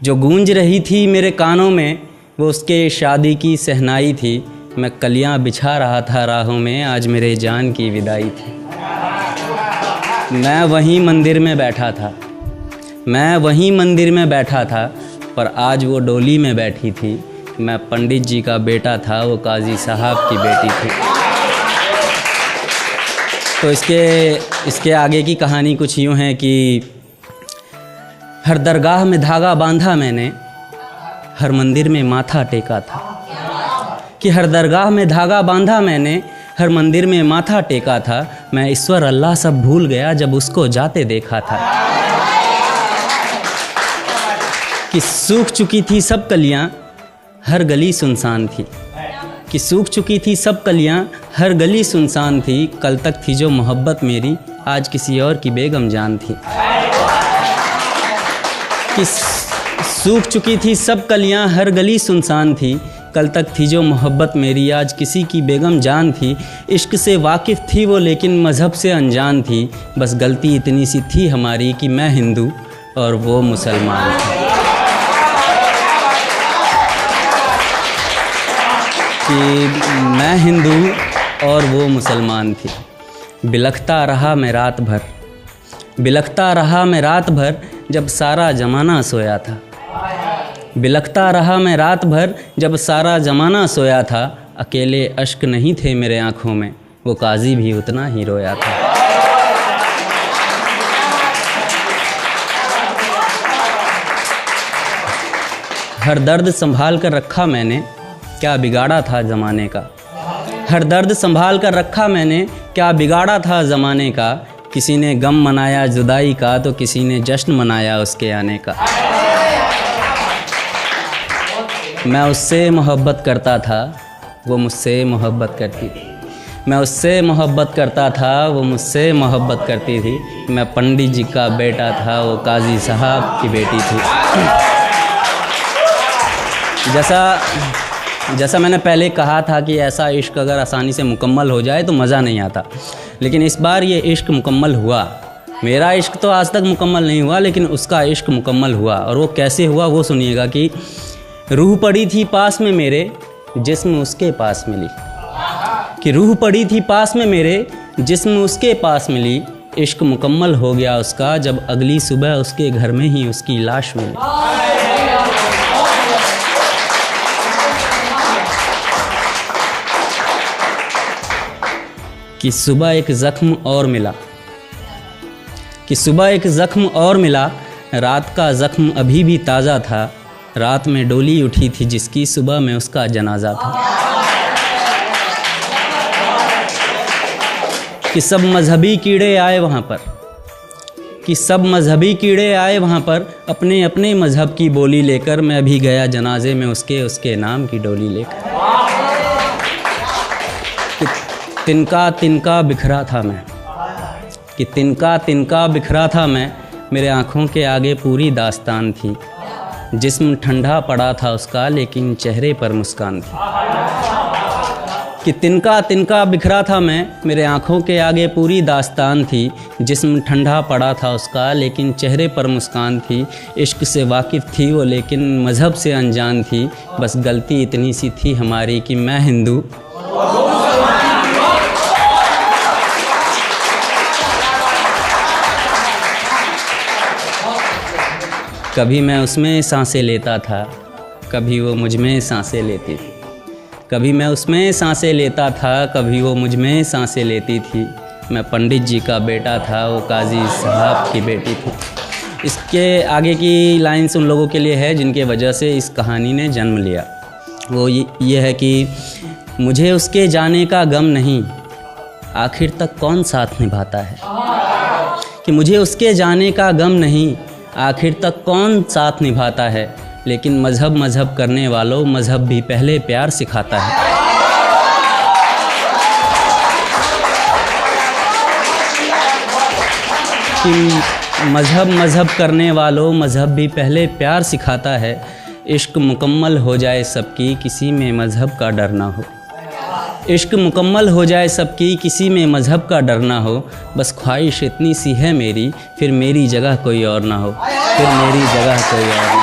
जो गूंज रही थी मेरे कानों में वो उसके शादी की सहनाई थी। मैं कलियां बिछा रहा था राहों में, आज मेरे जान की विदाई थी। मैं वहीं मंदिर में बैठा था, मैं वहीं मंदिर में बैठा था, पर आज वो डोली में बैठी थी। मैं पंडित जी का बेटा था, वो काजी साहब की बेटी थी। तो इसके आगे की कहानी कुछ यूँ है कि हर दरगाह में धागा बांधा मैंने, हर मंदिर में माथा टेका था। कि हर दरगाह में धागा बांधा मैंने, हर मंदिर में माथा टेका था। मैं ईश्वर अल्लाह सब भूल गया जब उसको जाते देखा था। कि सूख चुकी थी सब कलियां, हर गली सुनसान थी। कि सूख चुकी थी सब कलियां, हर गली सुनसान थी। कल तक थी जो मोहब्बत मेरी, आज किसी और की बेगम जान थी। कि सूख चुकी थी सब कलियां, हर गली सुनसान थी। कल तक थी जो मोहब्बत मेरी, आज किसी की बेगम जान थी। इश्क से वाकिफ़ थी वो लेकिन मज़हब से अनजान थी। बस गलती इतनी सी थी हमारी कि मैं हिंदू और वो मुसलमान थी। कि मैं हिंदू और वो मुसलमान थी। बिलखता रहा मैं रात भर, बिलखता रहा मैं रात भर, जब सारा ज़माना सोया था। बिलखता रहा मैं रात भर, जब सारा ज़माना सोया था। अकेले अश्क नहीं थे मेरे आँखों में, वो काजी भी उतना ही रोया था। हर दर्द संभाल कर रखा मैंने, क्या बिगाड़ा था ज़माने का। हर दर्द संभाल कर रखा मैंने, क्या बिगाड़ा था ज़माने का। किसी ने गम मनाया जुदाई का, तो किसी ने जश्न मनाया उसके आने का। मैं उससे मोहब्बत करता था, वो मुझसे मोहब्बत करती थी। मैं उससे मोहब्बत करता था, वो मुझसे मोहब्बत करती थी। मैं पंडित जी का बेटा था, वो काजी साहब की बेटी थी। जैसा मैंने पहले कहा था कि ऐसा इश्क अगर आसानी से मुकम्मल हो जाए तो मज़ा नहीं आता, लेकिन इस बार ये इश्क मुकम्मल हुआ। मेरा इश्क तो आज तक मुकम्मल नहीं हुआ, लेकिन उसका इश्क मुकम्मल हुआ। और वो कैसे हुआ वो सुनिएगा। कि रूह पड़ी थी पास में मेरे, जिस्म उसके पास मिली। कि रूह पड़ी थी पास में मेरे, जिस्म उसके पास मिली। इश्क मुकम्मल हो गया उसका, जब अगली सुबह उसके घर में ही उसकी लाश मिली। कि सुबह एक ज़ख्म और मिला, कि सुबह एक ज़ख्म और मिला। रात का ज़ख्म अभी भी ताज़ा था। रात में डोली उठी थी जिसकी, सुबह में उसका जनाजा था। कि सब मजहबी कीड़े आए वहाँ पर, कि सब मजहबी कीड़े आए वहाँ पर, अपने अपने मज़हब की बोली लेकर। मैं भी गया जनाजे में उसके नाम की डोली लेकर। तिनका तिनका बिखरा था मैं, कि तिनका तिनका बिखरा था मैं। मेरे आँखों के आगे पूरी दास्तान थी। जिस्म ठंडा पड़ा था उसका, लेकिन चेहरे पर मुस्कान थी। कि तिनका तिनका बिखरा था मैं, मेरे आँखों के आगे पूरी दास्तान थी। जिस्म ठंडा पड़ा था उसका, लेकिन चेहरे पर मुस्कान थी। इश्क से वाकिफ़ थी वो लेकिन मज़हब से अनजान थी। बस गलती इतनी सी थी हमारी कि मैं हिंदू। कभी मैं उसमें सांसें लेता था, कभी वो मुझ में सांसें लेती थी। कभी मैं उसमें सांसें लेता था, कभी वो मुझ में सांसें लेती थी। मैं पंडित जी का बेटा था, वो काजी साहब की बेटी थी। इसके आगे की लाइन्स उन लोगों के लिए है जिनके वजह से इस कहानी ने जन्म लिया। वो ये है कि मुझे उसके जाने का गम नहीं, आखिर तक कौन साथ निभाता है। कि मुझे उसके जाने का गम नहीं, आखिर तक कौन साथ निभाता है। लेकिन मज़हब करने वालों, मज़हब भी पहले प्यार सिखाता है। कि मज़हब करने वालों, मज़हब भी पहले प्यार सिखाता है। इश्क मुकम्मल हो जाए सबकी, किसी में मज़हब का डर ना हो। इश्क मुकम्मल हो जाए सबकी, किसी में मज़हब का डर ना हो। बस ख्वाहिश इतनी सी है मेरी, फिर मेरी जगह कोई और ना हो, फिर मेरी जगह कोई और ना हो।